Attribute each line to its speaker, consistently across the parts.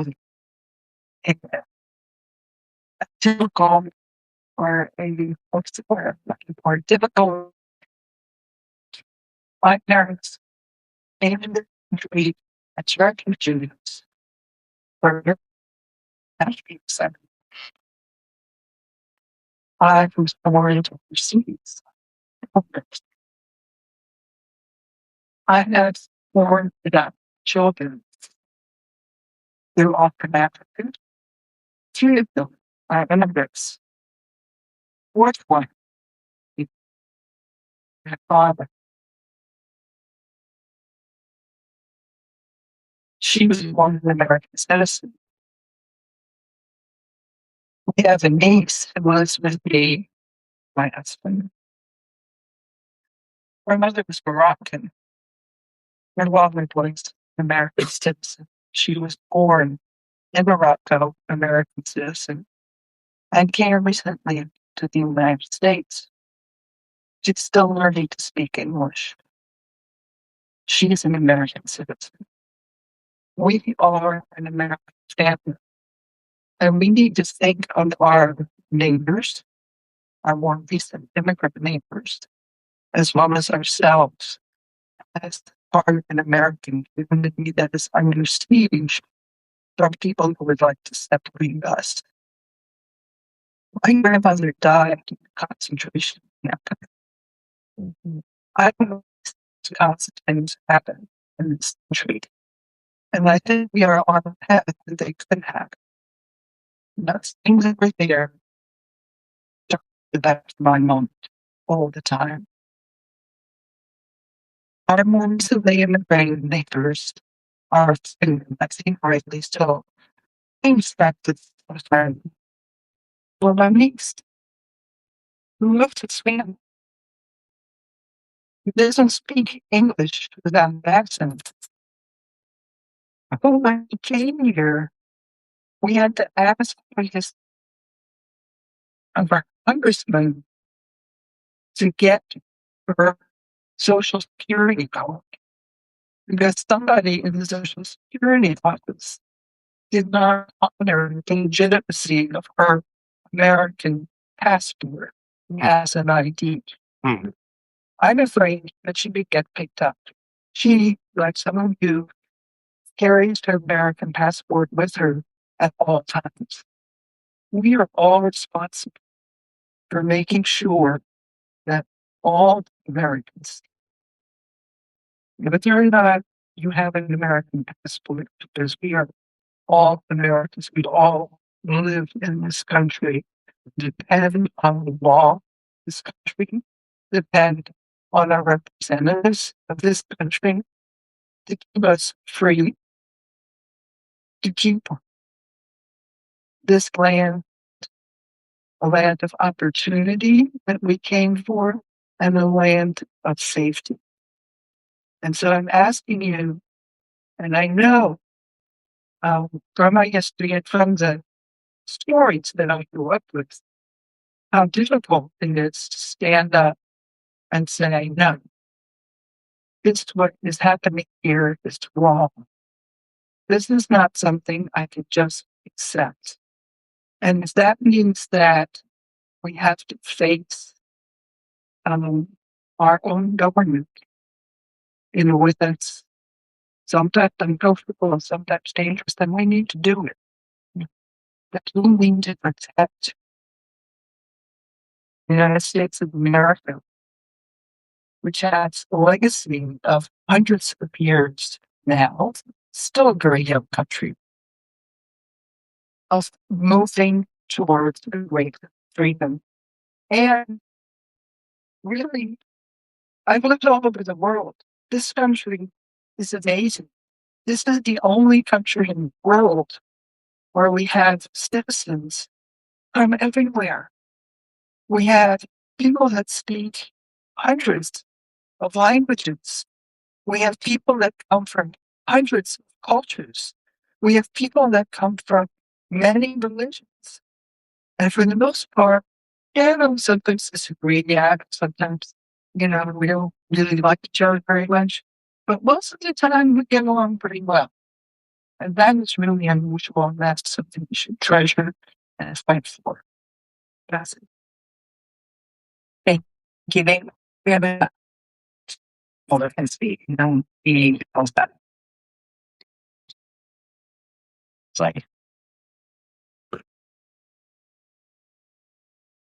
Speaker 1: a typical or a or typical my parents came in the country at refugees for 1997. I was born overseas. I had 4 adopted children who are from Africa. 3 of them are immigrants. Fourth one is my father. She was born an American citizen. We have a niece who was with me, my husband. Her mother was Moroccan. Her father was an American citizen. She was born in Morocco, American citizen, and came recently to the United States. She's still learning to speak English. She is an American citizen. We are an American family, and we need to think of our neighbors, our more recent immigrant neighbors, as well as ourselves, as part of an American community that is under siege from people who would like to separate us. My grandmother died in a concentration camp. I don't know if constant things happen in this country. And I think we are on a path that they could happen. That's things that were there. That's my moment all the time. Our moments of the immigrated neighbors are, I think rightly so, things that the friend. Well, my niece, who lives in Sweden, who doesn't speak English without an accent. When he came here, we had to ask for his of our congressman to get her Social Security card because somebody in the Social Security office did not honor the legitimacy of her American passport as an ID. I'm afraid that she would get picked up. She, like some of you, carries her American passport with her at all times. We are all responsible for making sure that all Americans, whether or not you have an American passport, because we are all Americans, we all live in this country, depend on the law of this country, depend on our representatives of this country to keep us free, to keep this land a land of opportunity that we came for, and a land of safety. And so I'm asking you, and I know from my history and from the stories that I grew up with, how difficult it is to stand up and say, no, this is what is happening here is wrong. This is not something I can just accept. And that means that we have to face our own government in a way that's sometimes uncomfortable and sometimes dangerous, then we need to do it. That we need to protect the United States of America, which has a legacy of hundreds of years now, still a very young country, of moving towards a great freedom. And really, I've lived all over the world. This country is amazing. This is the only country in the world where we have citizens from everywhere. We have people that speak hundreds of languages. We have people that come from hundreds of cultures. We have people that come from many religions. And for the most part, sometimes disagree. Sometimes, we don't really like each other very much. But most of the time, we get along pretty well. And that is really unusual, and that's something you should treasure and fight for. That's it. Thank you. We have a older can speak. Don't be tells that. It's like,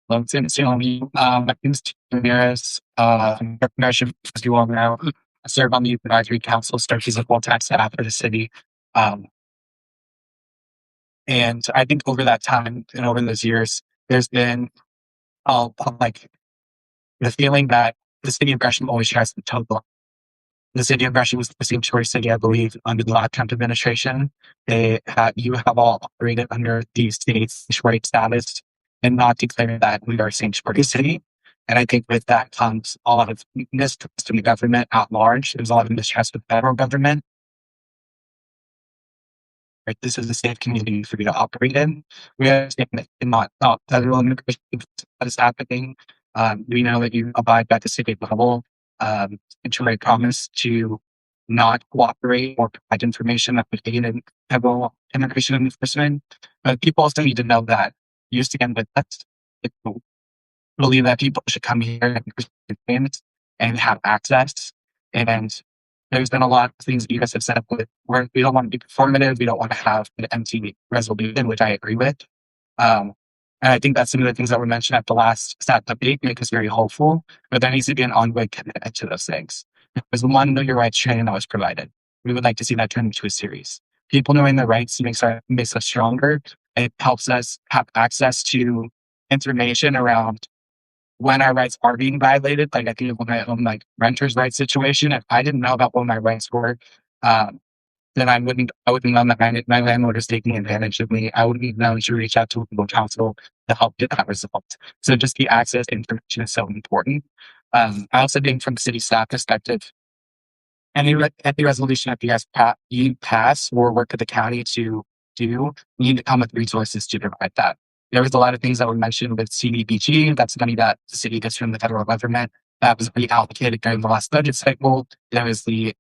Speaker 1: long since you my name's Ramirez, Gresham, as you all know. I serve on the Youth Advisory Council, Starkey's a full-time staff for the city. And I think over that time and over those years, there's been like the feeling that the city of Gresham always tries to toe the line. The city of Gresham was the sanctuary city, I believe, under the last Trump administration. You have all operated under the state's sanctuary status and not declared that we are a sanctuary city. And I think with that comes a lot of mistrust in the government at large. There's a lot of mistrust with the federal government. Right? This is a safe community for you to operate in. We understand that not federal immigration that is happening. We know that you abide by the state level sanctuary promise to not cooperate or provide information that would aid in federal immigration enforcement. But people also need to know that you stand with us. People believe that people should come here and have access. And there's been a lot of things that you guys have set up with where we don't want to be performative. We don't want to have an empty resolution, which I agree with. And I think that's some of the things that were mentioned at the last stat update make us very hopeful, but there needs to be an ongoing commitment to those things. There's one Know Your Rights training that was provided. We would like to see that turn into a series. People knowing their rights makes us stronger. It helps us have access to information around when our rights are being violated. Like I think of my own like renter's rights situation. If I didn't know about what my rights were, then I wouldn't know that my landlord is taking advantage of me. I wouldn't know to reach out to legal counsel to help get that resolved. So just the access to information is so important. I also think from the city staff perspective, any resolution that you pass or work with the county to do, you need to come with resources to provide that. There was a lot of things that were mentioned with CDBG. That's money that the city gets from the federal government. That was reallocated during the last budget cycle. There was the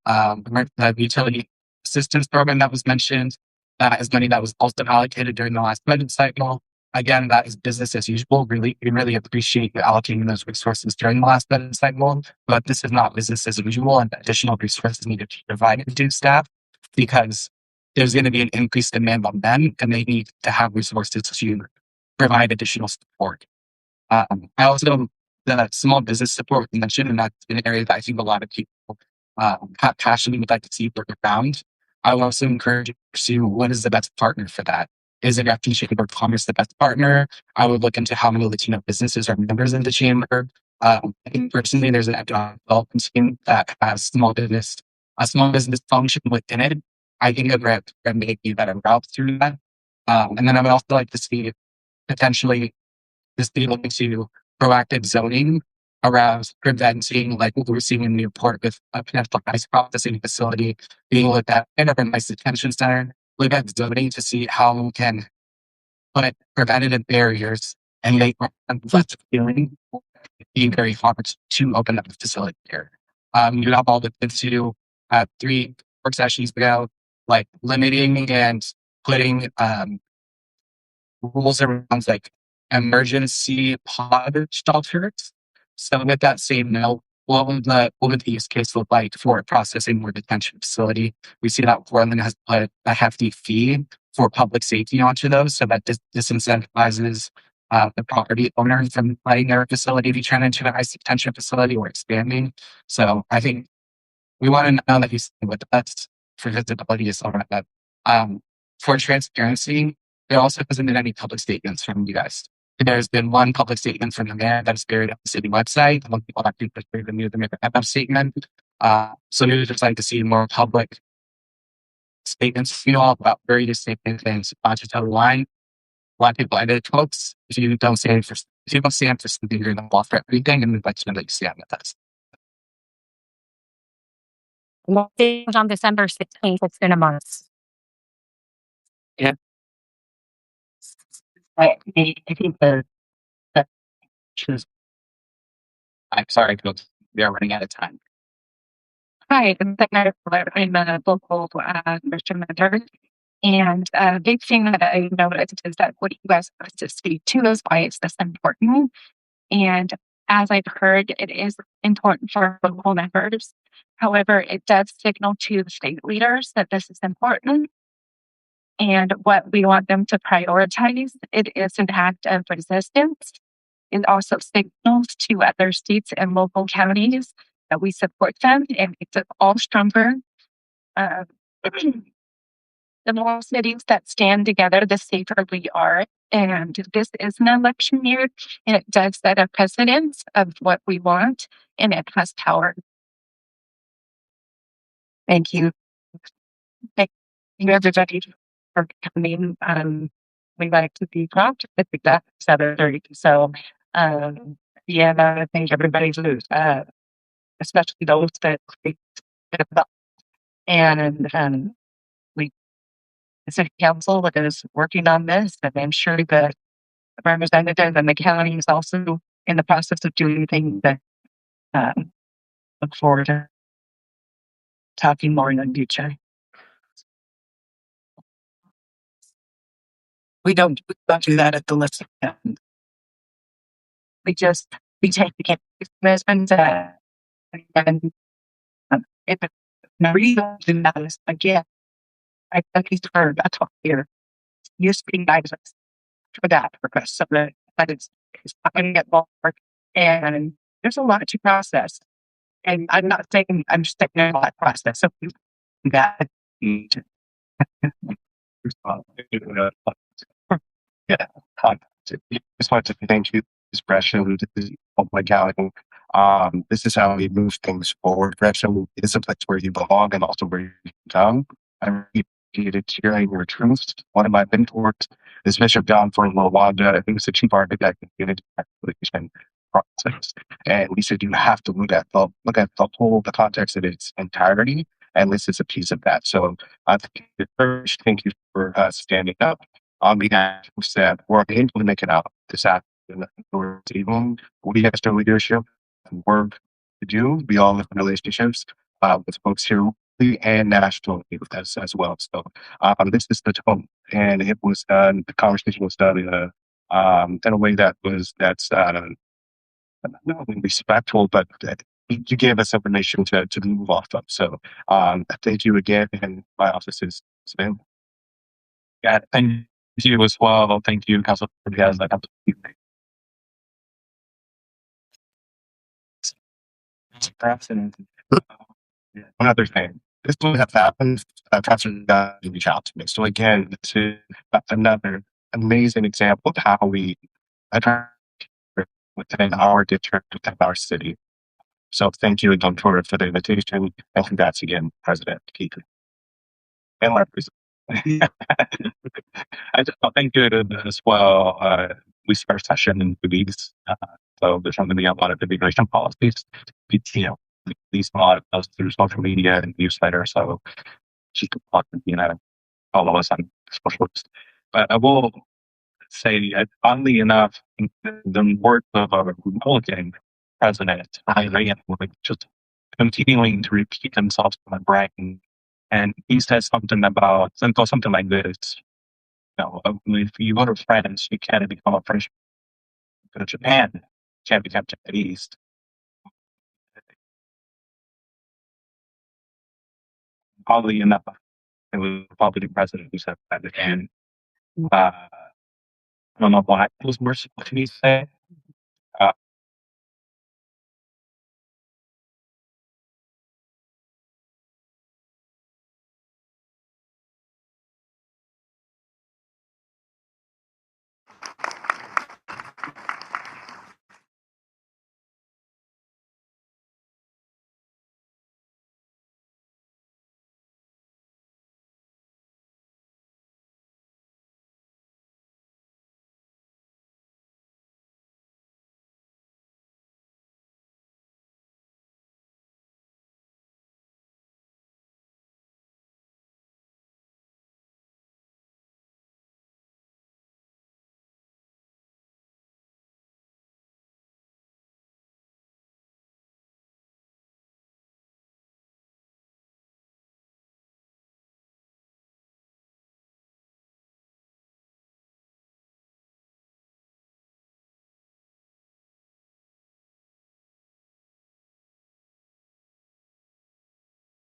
Speaker 1: utility assistance program that was mentioned. That is money that was also allocated during the last budget cycle. Again, that is business as usual. We really appreciate you allocating those resources during the last budget cycle, but this is not business as usual, and additional resources needed to be provided to staff because there's going to be an increased demand on them, and they need to have resources to provide additional support. I also, the small business support we mentioned, and that's an area that I think a lot of people have passionately would like to see further found. I will also encourage you to pursue what is the best partner for that. Is it FT Chamber of Commerce the best partner? I would look into how many Latino businesses are members in the chamber. I think personally, there's an economic development team that has a small business function within it. I think it would make you better routes through that. And then I would also like to see potentially this be looking to proactive zoning around preventing, like what we're seeing in Newport with a potential ice processing facility being looked at in a nice detention center, look at zoning to see how we can put preventative barriers and make less feeling being very hard to open up a facility here. You have all the into 3 work sessions ago, like limiting and putting rules around like emergency pod shelters. So with that same note, what would the use case look like for a processing or detention facility? We see that Portland has put a hefty fee for public safety onto those, so that disincentivizes the property owner from letting their facility be turned into an ICE detention facility or expanding. So I think we want to know that you see what the best for visibility is all right. That for transparency, there also hasn't been any public statements from you guys. There's been one public statement from the mayor that's buried on the city website. A lot of people actually prefer the mayor statement. So we would just like to see more public statements, about various statements and to tell the line. A lot of people edit quotes. If you don't stand for something, you're not law for everything, and we'd like to know that you stand with us.
Speaker 2: On December 16th, it's been a month.
Speaker 1: Yeah. I think I'm sorry, folks. We are running out of time. Hi, I'm a local Christian mentor.
Speaker 2: And a big thing that I noticed is that what you guys have to speak to is why it's this important. And as I've heard, it is important for local members. However, it does signal to the state leaders that this is important and what we want them to prioritize. It is an act of resistance. It also signals to other states and local counties that we support them and makes us all stronger. Uh, the more cities that stand together, the safer we are. And this is an election year, and it does set a precedence of what we want, and it has power.
Speaker 1: Thank you. Thank you, everybody, for coming. We like to be prompt at exact 7:30. So, yeah, thank everybody who's, especially those that speak up. And we, the city council that is working on this, and I'm sure the representative and the county is also in the process of doing things that look forward to talking more in the future. We don't do that at the list. We take the campus and if the reason to do that is again, I think he's heard that's what here. You speak guidance for that purpose. So that it's not gonna get more and there's a lot to process. And I'm just taking a lot of process. So that yeah. Just wanted to thank you, Ms. Gresham. This is my gallery. This is how we move things forward. Gresham is a place where you belong and also where you come. I appreciated hearing your truths. One of my mentors is Bishop John for Lawanda. He was the chief architect of the unity application process. And we said you have to look at the context in its entirety. And this is a piece of that. So thank you for standing up on behalf of staff. We're able to make it out this afternoon. We have still leadership and work to do. We all have relationships with folks here locally and nationally as well. So this is the tone, and it was done. The conversation was done in a way that's not only respectful, but that you gave us information to move off of. So thank you again, and my office is available.
Speaker 3: Yeah, thank you as well. Thank you, Council Diaz.
Speaker 4: One other thing, this would have happened. Councilor got to reach out to me. So again, this is another amazing example of how we attract within our district, within our city. So thank you again for the invitation, and congrats again, President Keith. And
Speaker 3: thank you as well. We start session in 2 weeks. So there's going to be a lot of immigration policies. These a lot of us through social media and newsletter. So she could follow us on socials. But I will say, oddly enough, the work of a Republican president, just continuing to repeat themselves in my brain. And he says something like this. If you go to France, you can't become a French. Go to Japan, you can't become Japanese. Oddly enough, it was a Republican president who said that. And I don't know why it was merciful to me to say,